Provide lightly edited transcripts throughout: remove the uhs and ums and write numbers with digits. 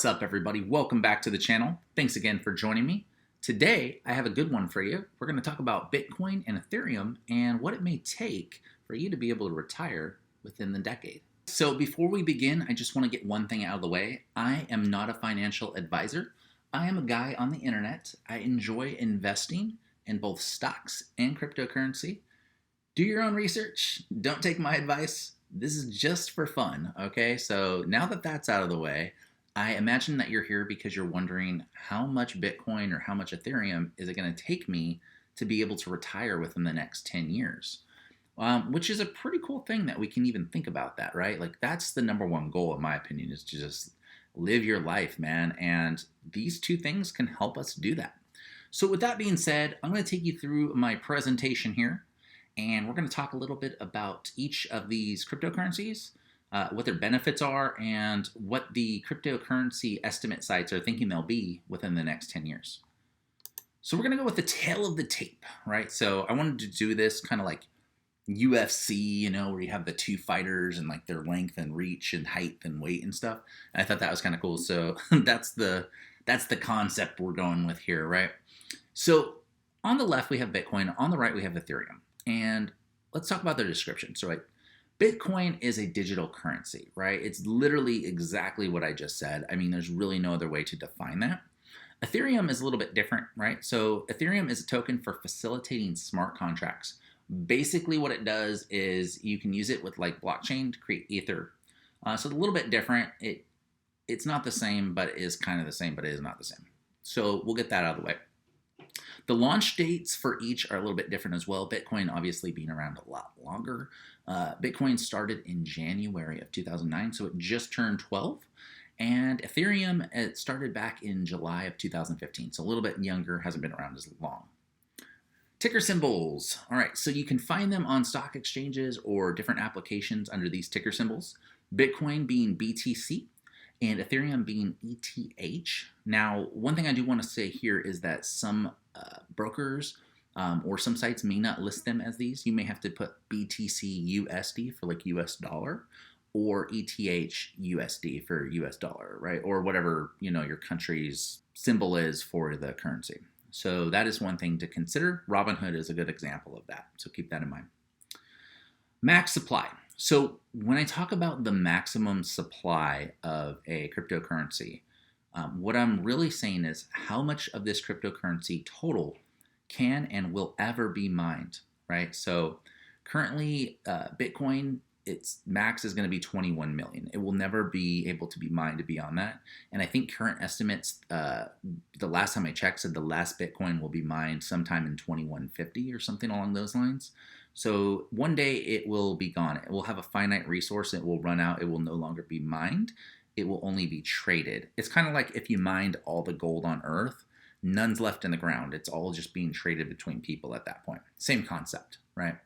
What's up, everybody? Welcome back to the channel. Thanks again for joining me. Today, I have a good one for you. We're going to talk about Bitcoin and Ethereum and what it may take for you to be able to retire within the decade. So before we begin, I just want to get one thing out of the way. I am not a financial advisor. I am a guy on the internet. I enjoy investing in both stocks and cryptocurrency. Do your own research. Don't take my advice. This is just for fun, okay? So now that that's out of the way, I imagine that you're here because you're wondering how much Bitcoin or how much Ethereum is it going to take me to be able to retire within the next 10 years? Which is a pretty cool thing that we can even think about that, right? Like that's the number one goal, in my opinion, is to just live your life, man. And these two things can help us do that. So with that being said, I'm going to take you through my presentation here. And we're going to talk a little bit about each of these cryptocurrencies, what their benefits are, and what the cryptocurrency estimate sites are thinking they'll be within the next 10 years. So we're going to go with the tail of the tape, right? So I wanted to do this kind of like UFC, you know, where you have the two fighters and like their length and reach and height and weight and stuff. And I thought that was kind of cool. So that's the concept we're going with here, right? So on the left, we have Bitcoin. On the right, we have Ethereum. And let's talk about their description. So right, Bitcoin is a digital currency, right? It's literally exactly what I just said. I mean, there's really no other way to define that. Ethereum is a little bit different, right? So Ethereum is a token for facilitating smart contracts. Basically what it does is you can use it with like blockchain to create Ether. So it's a little bit different. It's not the same, but it is kind of the same, but it is not the same. So we'll get that out of the way. The launch dates for each are a little bit different as well. Bitcoin obviously being around a lot longer. Bitcoin started in January of 2009, so it just turned 12. And Ethereum, it started back in July of 2015, so a little bit younger, hasn't been around as long. Ticker symbols. All right, so you can find them on stock exchanges or different applications under these ticker symbols. Bitcoin being BTC. And Ethereum being ETH. Now, one thing I do want to say here is that some brokers or some sites may not list them as these. You may have to put BTC USD for like US dollar, or ETH USD for US dollar, right? Or whatever, you know, your country's symbol is for the currency. So that is one thing to consider. Robinhood is a good example of that. So keep that in mind. Max supply. So when I talk about the maximum supply of a cryptocurrency, what I'm really saying is how much of this cryptocurrency total can and will ever be mined, right? So currently Bitcoin, its max is going to be 21 million. It will never be able to be mined beyond that. And I think current estimates, the last time I checked, said the last Bitcoin will be mined sometime in 2150 or something along those lines. So one day it will be gone. It will have a finite resource. It will run out. It will no longer be mined. It will only be traded. It's kind of like if you mined all the gold on Earth, none's left in the ground. It's all just being traded between people at that point. Same concept, right?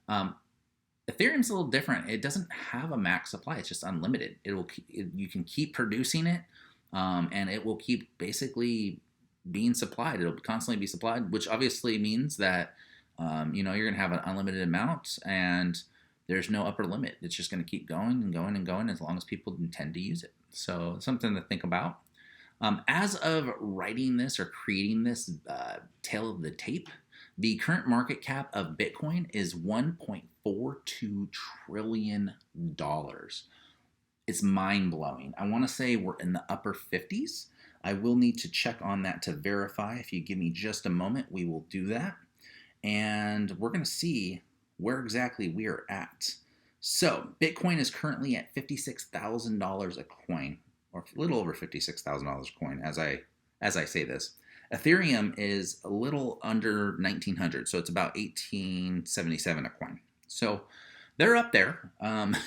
Ethereum's a little different. It doesn't have a max supply. It's just unlimited. You can keep producing it, and it will keep basically being supplied. It'll constantly be supplied, which obviously means that you know, you're going to have an unlimited amount and there's no upper limit. It's just going to keep going and going and going as long as people intend to use it. So something to think about. As of writing this or creating this tail of the tape, the current market cap of Bitcoin is $1.42 trillion. It's mind-blowing. I want to say we're in the upper 50s. I will need to check on that to verify. If you give me just a moment, we will do that. And we're going to see where exactly we are at. So Bitcoin is currently at $56,000 a coin, or a little over $56,000 a coin as I say this. Ethereum is a little under 1900, so it's about 1877 a coin. So they're up there, and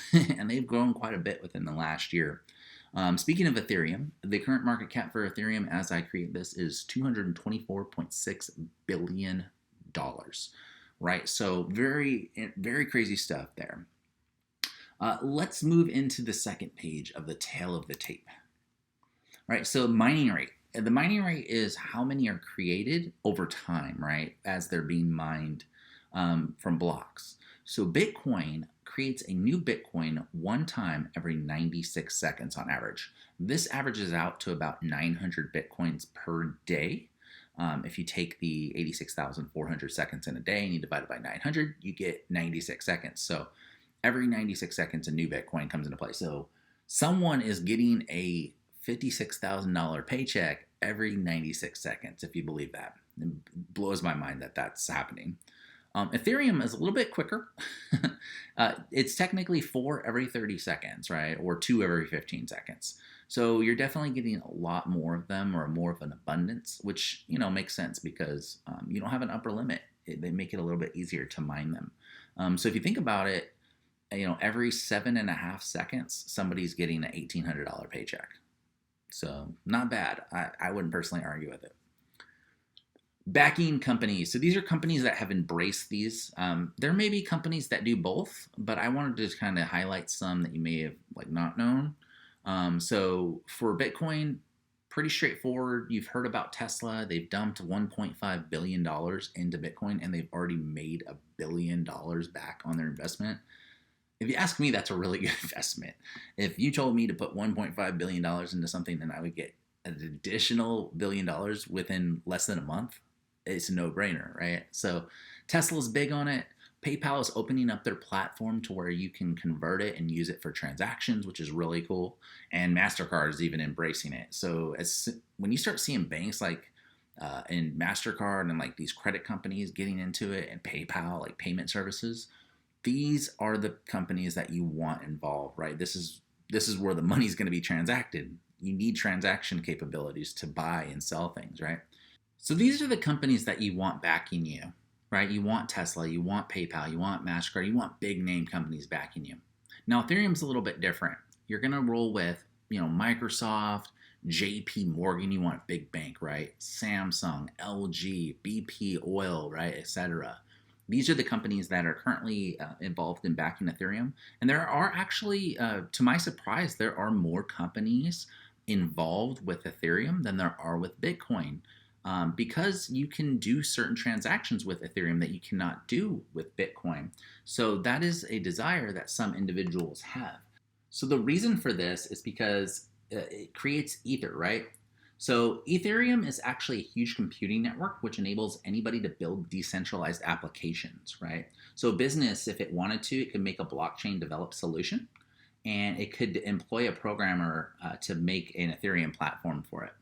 they've grown quite a bit within the last year. Speaking of Ethereum, the current market cap for Ethereum as I create this is $224.6 billion. Right? So very, very crazy stuff there. Let's move into the second page of the tail of the tape. Right? So mining rate. The mining rate is how many are created over time, right? As they're being mined from blocks. So Bitcoin creates a new Bitcoin one time every 96 seconds on average. This averages out to about 900 Bitcoins per day. If you take the 86,400 seconds in a day and you divide it by 900, you get 96 seconds. So every 96 seconds, a new Bitcoin comes into play. So someone is getting a $56,000 paycheck every 96 seconds, if you believe that. It blows my mind that that's happening. Ethereum is a little bit quicker. It's technically 4 every 30 seconds, right? Or 2 every 15 seconds. So you're definitely getting a lot more of them, or more of an abundance, which, makes sense because you don't have an upper limit. They make it a little bit easier to mine them. So if you think about it, every 7.5 seconds, somebody's getting an $1,800 paycheck. So not bad. I wouldn't personally argue with it. Backing companies. So these are companies that have embraced these. There may be companies that do both, but I wanted to just kind of highlight some that you may have not known. So for Bitcoin, pretty straightforward. You've heard about Tesla. They've dumped $1.5 billion into Bitcoin, and they've already made $1 billion back on their investment. If you ask me, that's a really good investment. If you told me to put $1.5 billion into something, then I would get an additional $1 billion within less than a month. It's a no-brainer, right? So Tesla's big on it. PayPal is opening up their platform to where you can convert it and use it for transactions, which is really cool. And MasterCard is even embracing it. So when you start seeing banks and MasterCard and these credit companies getting into it, and PayPal, payment services, these are the companies that you want involved, right? This is where the money's going to be transacted. You need transaction capabilities to buy and sell things, right? So these are the companies that you want backing you, right? You want Tesla, you want PayPal, you want MasterCard, you want big name companies backing you. Now Ethereum's a little bit different. You're going to roll with, Microsoft, JP Morgan, you want a big bank, right? Samsung, LG, BP Oil, right, etc. These are the companies that are currently involved in backing Ethereum. And there are actually, to my surprise, there are more companies involved with Ethereum than there are with Bitcoin. Because you can do certain transactions with Ethereum that you cannot do with Bitcoin. So that is a desire that some individuals have. So the reason for this is because it creates Ether, right? So Ethereum is actually a huge computing network, which enables anybody to build decentralized applications, right? So a business, if it wanted to, it could make a blockchain developed solution, and it could employ a programmer to make an Ethereum platform for it.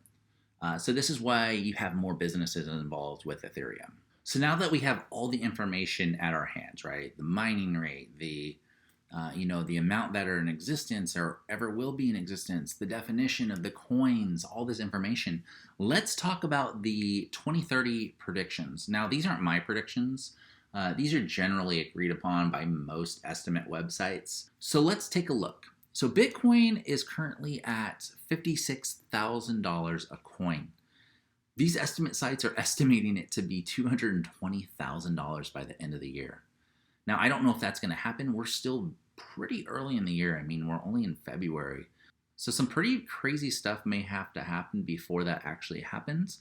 So this is why you have more businesses involved with Ethereum. So now that we have all the information at our hands, right? The mining rate, the amount that are in existence or ever will be in existence, the definition of the coins, all this information. Let's talk about the 2030 predictions. Now, these aren't my predictions. These are generally agreed upon by most estimate websites. So let's take a look. So Bitcoin is currently at $56,000 a coin. These estimate sites are estimating it to be $220,000 by the end of the year. Now, I don't know if that's going to happen. We're still pretty early in the year. I mean, we're only in February. So some pretty crazy stuff may have to happen before that actually happens.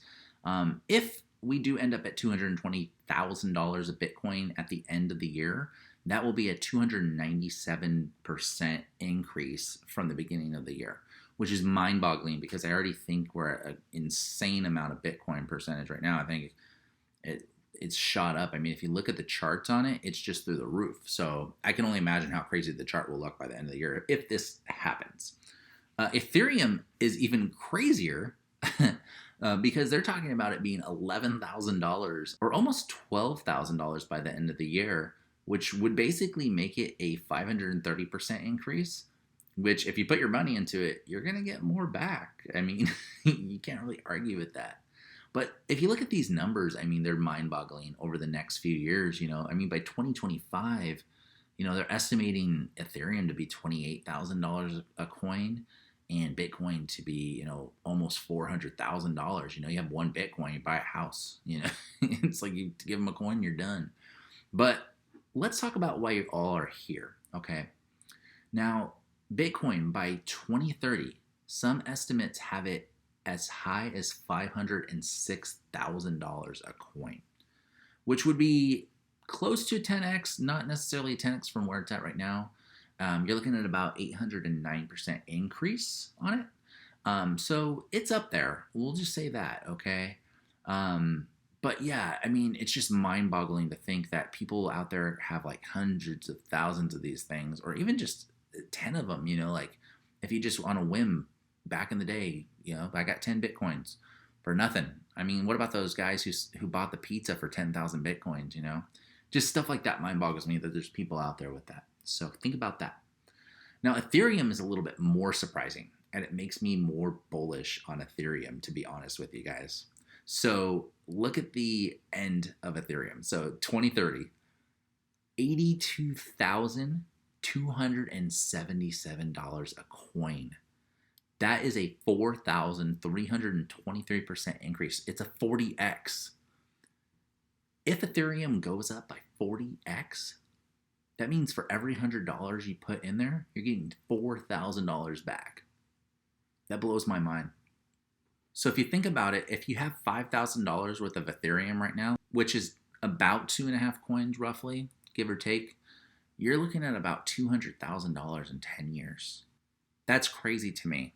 If we do end up at $220,000 of Bitcoin at the end of the year, that will be a 297% increase from the beginning of the year, which is mind-boggling because I already think we're at an insane amount of Bitcoin percentage right now. I think it's shot up. I mean, if you look at the charts on it, it's just through the roof. So I can only imagine how crazy the chart will look by the end of the year if this happens. Ethereum is even crazier because they're talking about it being $11,000 or almost $12,000 by the end of the year, which would basically make it a 530% increase, which if you put your money into it, you're going to get more back. I mean, you can't really argue with that. But if you look at these numbers, I mean, they're mind-boggling over the next few years. I mean, by 2025, they're estimating Ethereum to be $28,000 a coin and Bitcoin to be, almost $400,000. You have one Bitcoin, you buy a house. It's like you give them a coin, you're done. But let's talk about why you all are here, okay? Now, Bitcoin by 2030, some estimates have it as high as $506,000 a coin, which would be close to 10x, not necessarily 10x from where it's at right now. You're looking at about 809% increase on it. So it's up there. We'll just say that, okay? But yeah, I mean, it's just mind-boggling to think that people out there have like hundreds of thousands of these things, or even just 10 of them, like if you just on a whim back in the day, I got 10 Bitcoins for nothing. I mean, what about those guys who bought the pizza for 10,000 Bitcoins, Just stuff like that mind boggles me that there's people out there with that. So think about that. Now, Ethereum is a little bit more surprising, and it makes me more bullish on Ethereum, to be honest with you guys. So look at the end of Ethereum. So 2030, $82,277 a coin. That is a 4,323% increase. It's a 40x. If Ethereum goes up by 40x, that means for every $100 you put in there, you're getting $4,000 back. That blows my mind. So if you think about it, if you have $5,000 worth of Ethereum right now, which is about 2.5 coins roughly, give or take, you're looking at about $200,000 in 10 years. That's crazy to me.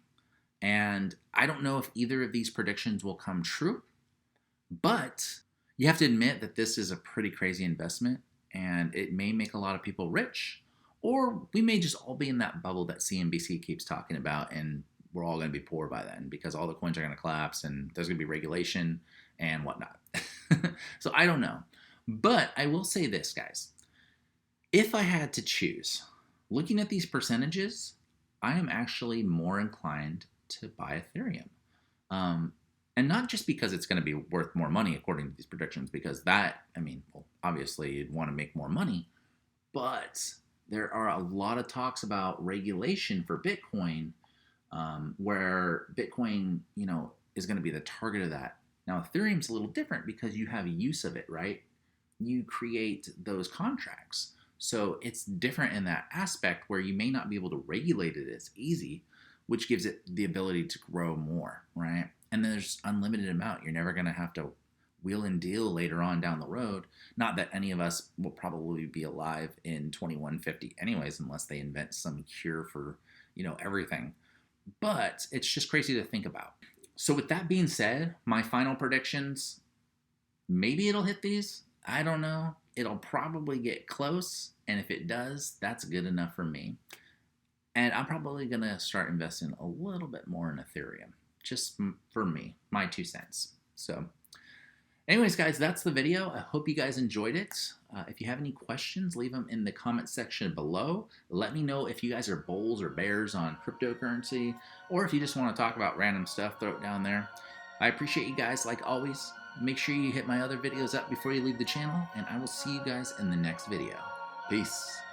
And I don't know if either of these predictions will come true, but you have to admit that this is a pretty crazy investment, and it may make a lot of people rich, or we may just all be in that bubble that CNBC keeps talking about, and we're all going to be poor by then because all the coins are going to collapse and there's going to be regulation and whatnot. So I don't know. But I will say this, guys. If I had to choose, looking at these percentages, I am actually more inclined to buy Ethereum. And not just because it's going to be worth more money according to these predictions, because obviously you'd want to make more money, but there are a lot of talks about regulation for Bitcoin, where Bitcoin, is going to be the target of that. Now, Ethereum's a little different because you have use of it, right? You create those contracts. So it's different in that aspect where you may not be able to regulate it as easy, which gives it the ability to grow more, right? And then there's unlimited amount. You're never going to have to wheel and deal later on down the road. Not that any of us will probably be alive in 2150 anyways, unless they invent some cure for, everything. But it's just crazy to think about. So with that being said, my final predictions, maybe it'll hit these. I don't know. It'll probably get close. And if it does, that's good enough for me. And I'm probably going to start investing a little bit more in Ethereum. Just for me, my 2 cents. So anyways, guys, that's the video. I hope you guys enjoyed it. If you have any questions, leave them in the comment section below. Let me know if you guys are bulls or bears on cryptocurrency, or if you just want to talk about random stuff, throw it down there. I appreciate you guys like always. Make sure you hit my other videos up before you leave the channel, and I will see you guys in the next video. Peace.